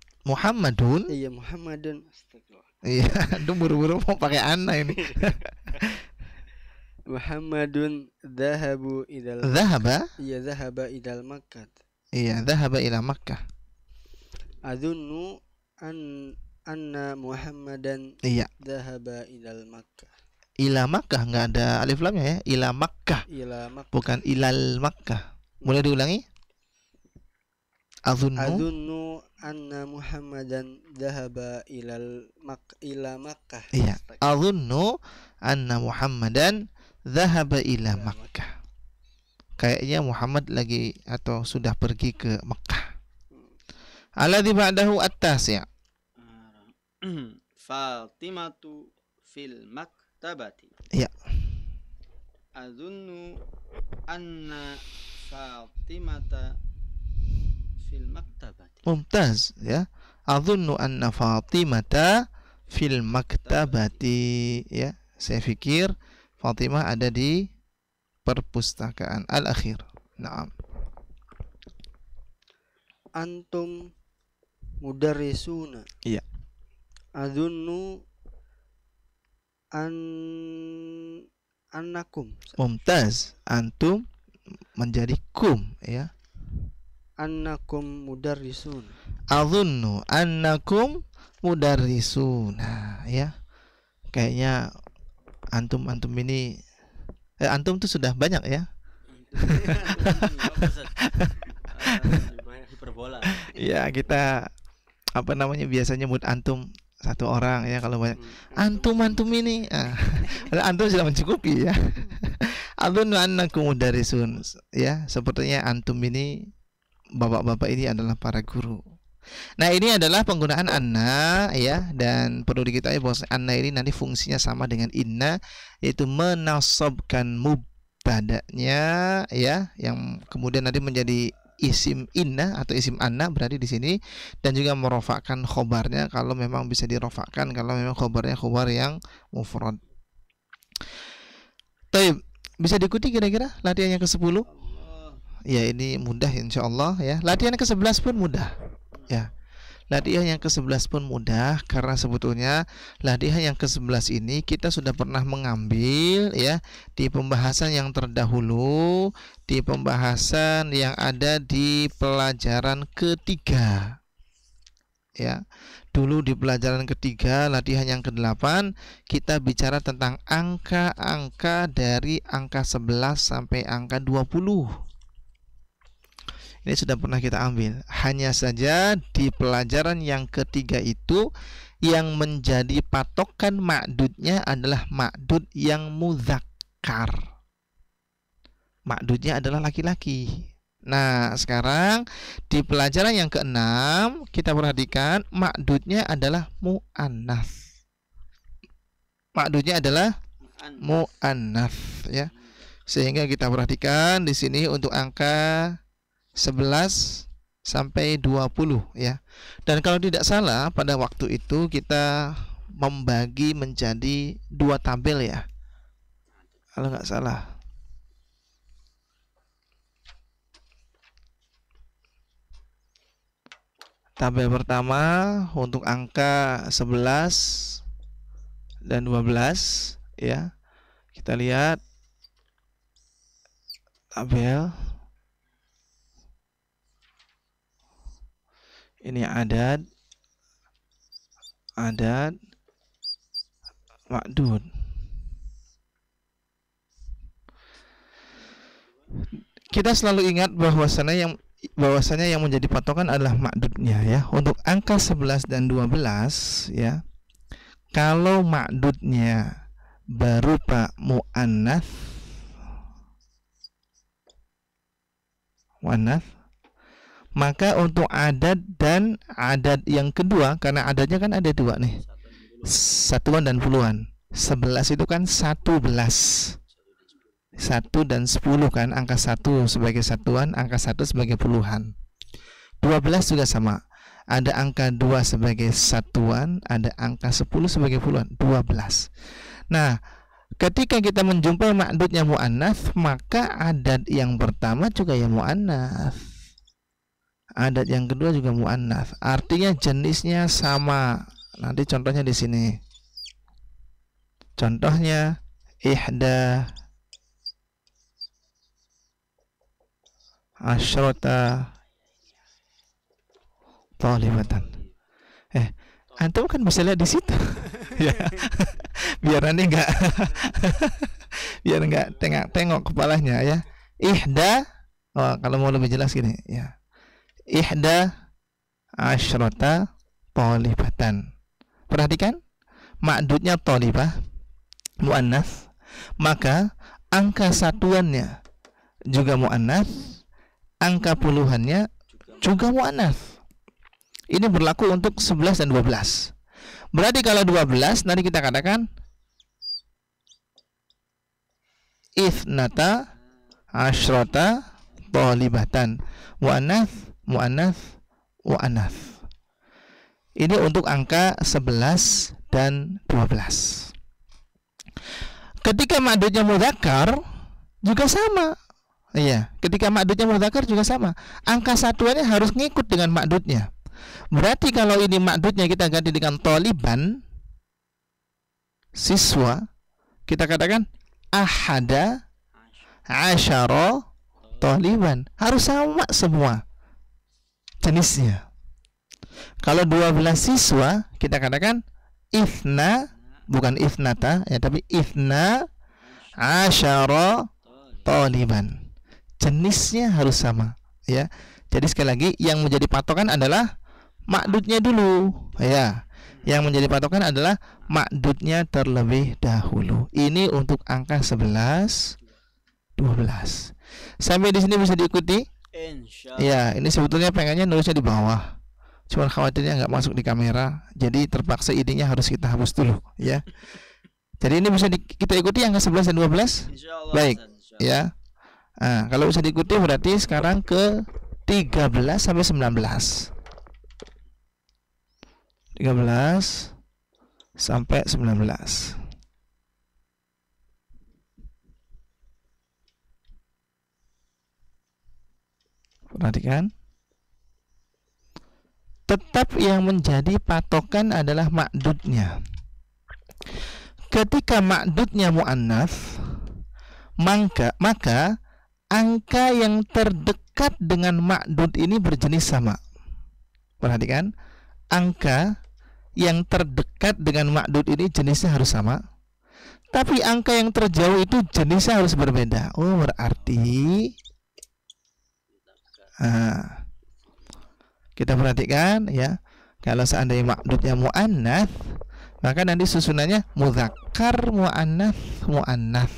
Iya, Muhammadun. Astagfirullah. Iya, antum buru-buru mau pakai anna ini. Muhammadun dhahabu idal. Dhahaba? Iya, dhahaba idal Makkah. Iya, dhahaba ila Makkah. Adunnu anna Muhammadan Iya. dhahaba idal Makkah. Ila Makkah, enggak ada alif lamnya ya. Ila Makkah. Ila Makkah. Bukan ilal Makkah. Mulai diulangi. Adunnu anna Muhammadan dhahaba ila Makkah. Iya. Adunnu anna Muhammadan dhahaba ila Makkah. Kayaknya Muhammad lagi atau sudah pergi ke Makkah. Alladzi ba'dahu at-tasi'. Fatimatu fil maktabati. Iya. Azunnu anna Fatimata fil maktabati. Mumtaz, ya. Adhunnu anna Fatimata fil maktabati, ya. Saya pikir Fatimah ada di perpustakaan al-akhir. Naam. Antum mudarrisuna. Iya. Adunnu annakum. Mumtaz. Antum menjadi kum, ya. Annakum mudarrisun. Adhunnu annakum mudarrisuna, ya. Kayaknya antum ini antum tuh sudah banyak ya. Hiperbola. Ya, kita apa namanya biasanya nyebut antum satu orang ya, kalau banyak antum ini antum sudah mencukupi ya. Adhunnu annakum mudarrisun, ya, sepertinya antum ini bapak-bapak ini adalah para guru. Nah, ini adalah penggunaan anna ya, dan perlu diketahui bahwa anna ini nanti fungsinya sama dengan inna, yaitu menasabkan mubtada'nya ya, yang kemudian nanti menjadi isim inna atau isim anna berarti di sini, dan juga merofakkan khobarnya kalau memang bisa dirofakkan, kalau memang khobarnya khobar yang mufrad. Baik, bisa diikuti kira-kira latihan yang ke-10? Ya, ini mudah insyaallah ya. Latihan yang ke-11 pun mudah. Ya. Latihan yang ke-11 pun mudah karena sebetulnya latihan yang ke-11 ini kita sudah pernah mengambil ya di pembahasan yang terdahulu, di pembahasan yang ada di pelajaran ketiga. Ya. Dulu di pelajaran ketiga, latihan yang ke-8, kita bicara tentang angka-angka dari angka 11 sampai angka 20. Ini sudah pernah kita ambil. Hanya saja di pelajaran yang ketiga itu yang menjadi patokan ma'dudnya adalah ma'dud yang mudzakkar. Ma'dudnya adalah laki-laki. Nah, sekarang di pelajaran yang ke-6 kita perhatikan ma'dudnya adalah mu'annats. Ma'dudnya adalah mu'annats ya. Sehingga kita perhatikan di sini untuk angka 11 sampai 20 ya. Dan kalau tidak salah pada waktu itu kita membagi menjadi 2 tabel ya. Kalau nggak salah. Tabel pertama untuk angka 11 dan 12 ya. Kita lihat tabel. Ini adat ma'dud. Kita selalu ingat bahwasanya yang menjadi patokan adalah ma'dudnya ya. Untuk angka 11 dan 12 ya. Kalau ma'dudnya berupa mu'annats, maka untuk adat dan adat yang kedua, karena adatnya kan ada 2 nih, satuan dan puluhan. 11 itu kan 11, 1 dan 10 kan, angka 1 sebagai satuan, angka 1 sebagai puluhan. 12 juga sama, ada angka 2 sebagai satuan, ada angka 10 sebagai puluhan, 12. Nah, ketika kita menjumpai ma'dudnya mu'annats, maka adat yang pertama juga yang mu'annats, adat yang kedua juga mu'annats, artinya jenisnya sama. Nanti contohnya di sini. Contohnya ihda asyrata talibatan. Antum kan bisa lihat di situ. Ya. Biar nanti enggak tengok kepalanya ya. Ihda, kalau mau lebih jelas gini ya. Ihda asyrata talibatan. Perhatikan, ma'dudnya talibah mu'annats, maka angka satuannya juga mu'annats, angka puluhannya juga mu'annats. Ini berlaku untuk 11 dan 12. Berarti kalau 12 nanti kita katakan ithnata asyrata talibatan, mu'annats mu'annats. Ini untuk angka 11 dan 12. Ketika ma'dudnya mudzakkar juga sama. Iya, ketika ma'dudnya mudzakkar juga sama. Angka satuannya harus ngikut dengan ma'dudnya. Berarti kalau ini ma'dudnya kita ganti dengan taliban, siswa, kita katakan ahada asyara taliban. Harus sama semua jenisnya. Kalau 12 siswa, kita katakan ifna, bukan ifnata ya, tapi ifna asyara taliban. Jenisnya harus sama ya. Jadi sekali lagi yang menjadi patokan adalah ma'dudnya dulu ya. Yang menjadi patokan adalah ma'dudnya terlebih dahulu. Ini untuk angka 11, 12. Sampai di sini bisa diikuti? Ya, ini sebetulnya pengennya nulisnya di bawah. Cuma khawatirnya nggak masuk di kamera, jadi terpaksa idenya harus kita hapus dulu ya. Jadi ini bisa kita ikuti angka 11 dan 12. Insyaallah. Baik Ustaz, ya. Nah, kalau bisa diikuti berarti sekarang ke 13 sampai 19. 13 sampai 19. Perhatikan. Tetap yang menjadi patokan adalah ma'dudnya. Ketika ma'dudnya mu'annats, maka angka yang terdekat dengan ma'dud ini berjenis sama. Perhatikan, angka yang terdekat dengan ma'dud ini jenisnya harus sama. Tapi angka yang terjauh itu jenisnya harus berbeda. Oh, berarti kita perhatikan ya, kalau seandainya ma'dudnya mu'annats, maka nanti susunannya mudzakkar mu'annats mu'annats.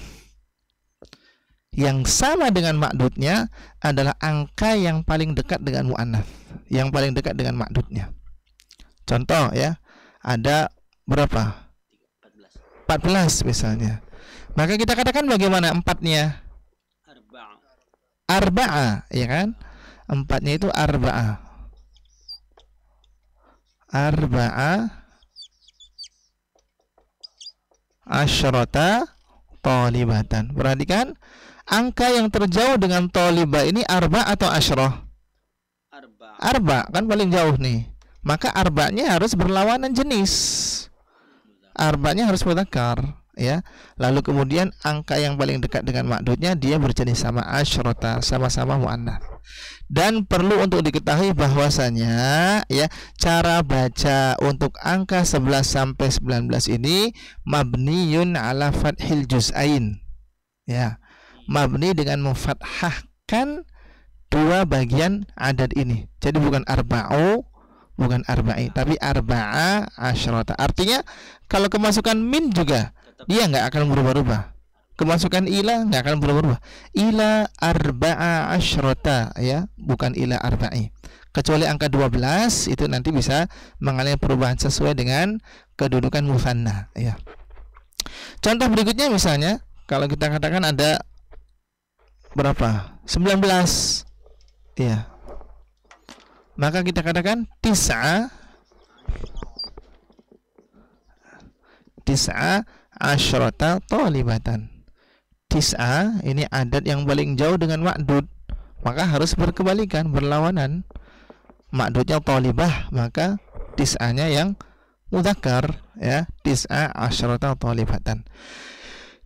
Yang sama dengan ma'dudnya adalah angka yang paling dekat dengan mu'annats, yang paling dekat dengan ma'dudnya. Contoh ya, ada berapa? 14 misalnya. Maka kita katakan bagaimana empatnya? Arba'a, ya kan? Empatnya itu arba'a. Arba'a asyrata talibatan. Perhatikan, angka yang terjauh dengan talibah ini arba atau asyrah? Arba kan paling jauh nih. Maka arba'nya harus berlawanan jenis. Arba'nya harus mudzakkar ya. Lalu kemudian angka yang paling dekat dengan ma'dudnya dia berjenis sama asyrata, sama-sama muannats. Dan perlu untuk diketahui bahwasanya ya, cara baca untuk angka 11 sampai 19 ini mabniyun ala fathil juz'ain. Ya, mabni dengan memfathahkan dua bagian adad ini. Jadi bukan arba'u, bukan arba'i, tapi arba'a asyrata. Artinya kalau kemasukan min juga dia nggak akan berubah-ubah. Kemasukan ila nggak akan berubah-ubah. Ila arba'a asyrata ya, bukan ila arba'i. Kecuali angka 12 itu nanti bisa mengalami perubahan sesuai dengan kedudukan mutsanna ya. Contoh berikutnya misalnya kalau kita katakan ada berapa? 19 ya. Maka kita katakan tis'a asyrata talibatan. Tis'a ini adat yang paling jauh dengan ma'dud, maka harus berkebalikan, berlawanan. Ma'dudnya talibah, maka tis'anya yang mudzakkar ya, tis'a asyrata talibatan.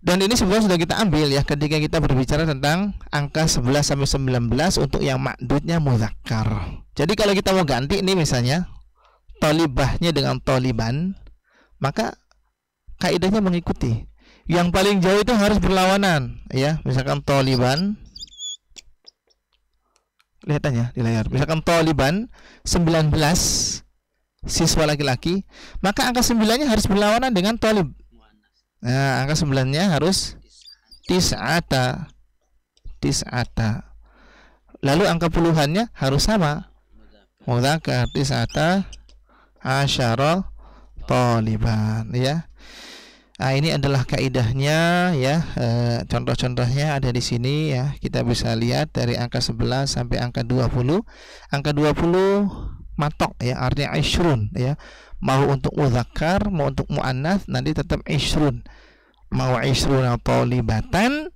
Dan ini sebenarnya sudah kita ambil ya ketika kita berbicara tentang angka 11 sampai 19 untuk yang ma'dudnya mudzakkar. Jadi kalau kita mau ganti ini misalnya talibahnya dengan taliban, maka kaidahnya mengikuti. Yang paling jauh itu harus berlawanan ya. Misalkan taliban, lihat aja di layar. Misalkan taliban 19 siswa laki-laki, maka angka 9-nya harus berlawanan dengan talib. Nah, angka 9-nya harus tis'ata. Lalu angka puluhannya harus sama. Mudzakkar tis'ata asyara taliban ya. Nah, ini adalah kaidahnya ya. Contoh-contohnya ada di sini ya. Kita bisa lihat dari angka 11 sampai angka 20. Angka 20 matok ya, artinya isyrun ya. Mau untuk mudzakkar, mau untuk muannats nanti tetap isyrun. Mau isyruna talibatan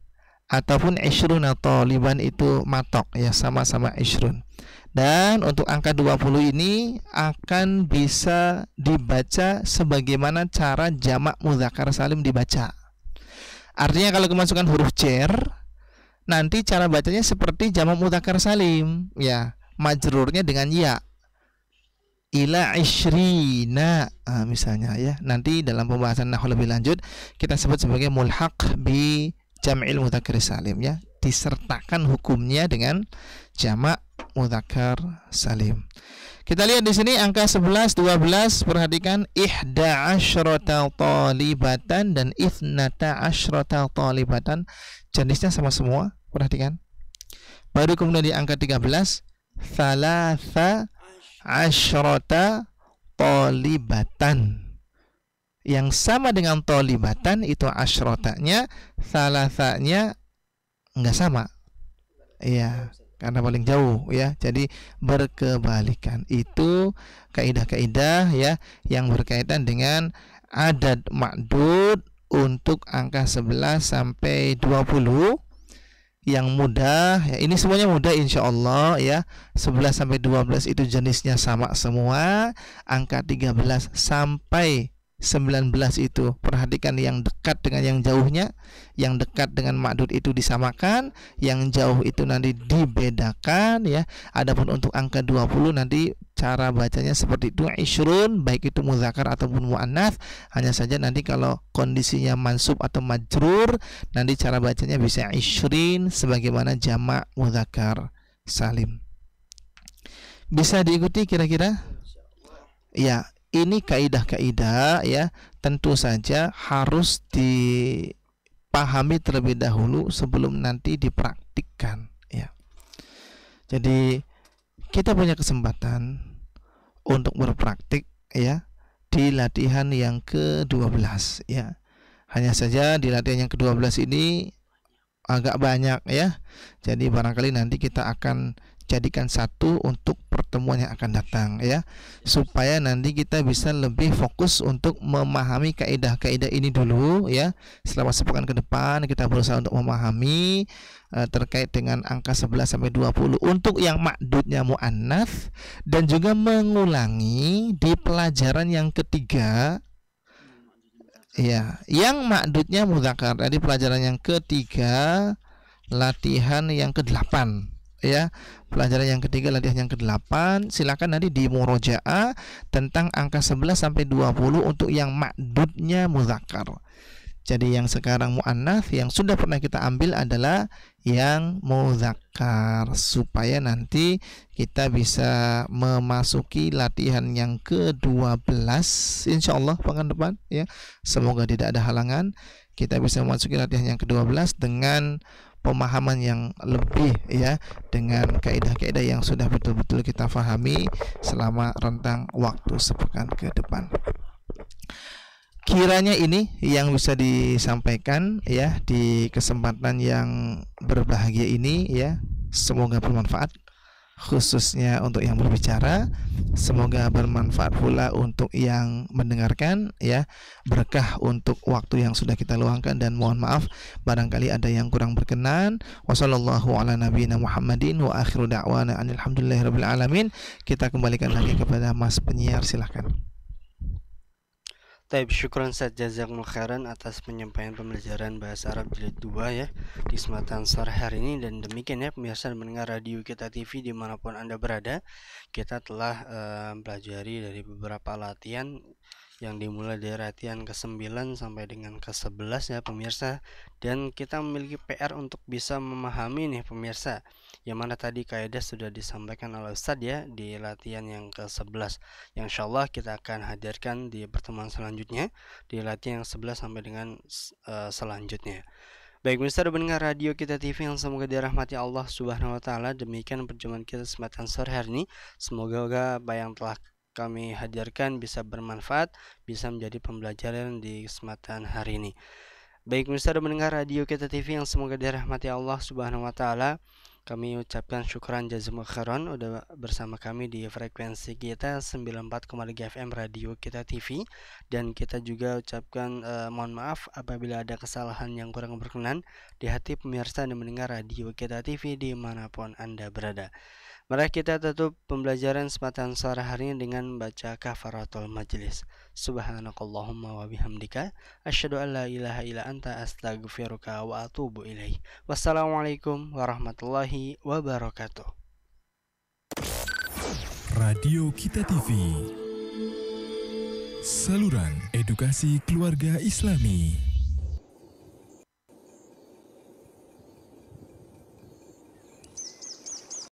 ataupun isyruna taliban itu matok ya, sama-sama isyrun. Dan untuk angka 20 ini akan bisa dibaca sebagaimana cara jamak mudzakkar salim dibaca. Artinya kalau kemasukan huruf jar, nanti cara bacanya seperti jamak mudzakkar salim ya, majrurnya dengan ya. Ila isyrina misalnya ya. Nanti dalam pembahasan nahwu lebih lanjut kita sebut sebagai mulhaq bi jam'il mudzakkar salim ya, disertakan hukumnya dengan jamak mudzakkar salim. Kita lihat di sini angka 11, 12, perhatikan ihda asyrata talibatan dan ithnata asyrata talibatan, jenisnya sama semua, perhatikan. Baru kemudian di angka 13 thalatha asyrota tolibatan. Yang sama dengan tolibatan itu asyrotanya, salasanya enggak sama. Iya, karena paling jauh ya. Jadi berkebalikan. Itu kaidah-kaidah ya yang berkaitan dengan adad ma'dud untuk angka 11 sampai 20 yang mudah ya. Ini semuanya mudah insyaallah ya. 11 sampai 12 itu jenisnya sama semua. Angka 13 sampai 19 itu perhatikan yang dekat dengan yang jauhnya. Yang dekat dengan ma'dud itu disamakan, yang jauh itu nanti dibedakan ya. Adapun untuk angka 20 nanti cara bacanya seperti itu, isyrun, baik itu muzakkar ataupun muannats. Hanya saja nanti kalau kondisinya mansub atau majrur, nanti cara bacanya bisa isyrin sebagaimana jamak muzakkar salim. Bisa diikuti kira-kira? Ya, ini kaidah-kaidah ya, tentu saja harus dipahami terlebih dahulu sebelum nanti dipraktikkan ya. Jadi kita punya kesempatan untuk berpraktik ya di latihan yang ke-12 ya. Hanya saja di latihan yang ke-12 ini agak banyak ya. Jadi barangkali nanti kita akan jadikan satu untuk pertemuan yang akan datang ya, supaya nanti kita bisa lebih fokus untuk memahami kaidah-kaidah ini dulu ya. Selama sepekan ke depan kita berusaha untuk memahami terkait dengan angka 11 sampai 20 untuk yang ma'dudnya muannats, dan juga mengulangi di pelajaran yang ketiga ya, yang ma'dudnya mudzakkar. Jadi pelajaran yang ketiga, latihan yang ke-8 ya. Pelajaran yang ketiga, latihan yang ke-8, silakan nanti di murojaah tentang angka 11 sampai 20 untuk yang ma'dudnya mudzakkar. Jadi yang sekarang muannats yang sudah pernah kita ambil adalah yang mudzakkar, supaya nanti kita bisa memasuki latihan yang ke-12 insyaallah pekan depan ya. Semoga tidak ada halangan, kita bisa memasuki latihan yang ke-12 dengan pemahaman yang lebih ya, dengan kaidah-kaidah yang sudah betul-betul kita fahami selama rentang waktu sepekan ke depan. Kiranya ini yang bisa disampaikan ya di kesempatan yang berbahagia ini ya. Semoga bermanfaat khususnya untuk yang berbicara, semoga bermanfaat pula untuk yang mendengarkan ya. Berkah untuk waktu yang sudah kita luangkan, dan mohon maaf barangkali ada yang kurang berkenan. Wassallallahu ala nabiyina Muhammadin wa akhiru da'wana alhamdulillahirabbil alamin. Kita kembalikan lagi kepada Mas penyiar, silahkan. Taib, syukran Ustaz, jazakumullah khairan atas penyampaian pembelajaran bahasa Arab jilid 2 ya di kesempatan sore hari ini. Dan demikian ya pemirsa dan mendengar radio kita TV dimanapun Anda berada, kita telah pelajari dari beberapa latihan yang dimulai dari latihan ke-9 sampai dengan ke-11 ya pemirsa. Dan kita memiliki PR untuk bisa memahami nih pemirsa, yang mana tadi kaidah sudah disampaikan oleh Ustadz ya di latihan yang ke-11, yang insyaallah kita akan hadirkan di pertemuan selanjutnya di latihan yang 11 sampai dengan selanjutnya. Baik pemirsa dan pendengar radio kita TV yang semoga dirahmati Allah Subhanahu wa taala, demikian perjumpaan kita kesempatan sore hari ini. Semoga apa yang telah kami hadirkan bisa bermanfaat, bisa menjadi pembelajaran di kesempatan hari ini. Baik pemirsa dan pendengar radio kita TV yang semoga dirahmati Allah Subhanahu wa taala, kami ucapkan syukran jazakumullah khairan udah bersama kami di frekuensi kita 94,3 FM radio kita TV. Dan kita juga ucapkan mohon maaf apabila ada kesalahan yang kurang berkenan di hati pemirsa dan mendengar radio kita TV dimanapun Anda berada. Mari kita tutup pembelajaran kesempatan sore hari ini dengan membaca kafaratul majlis. Subhanakallahumma wa bihamdika asyhadu an la ilaha illa anta astaghfiruka wa atubu ilaih. Wassalamualaikum warahmatullahi wabarakatuh. Radio Kita TV, saluran edukasi keluarga Islami.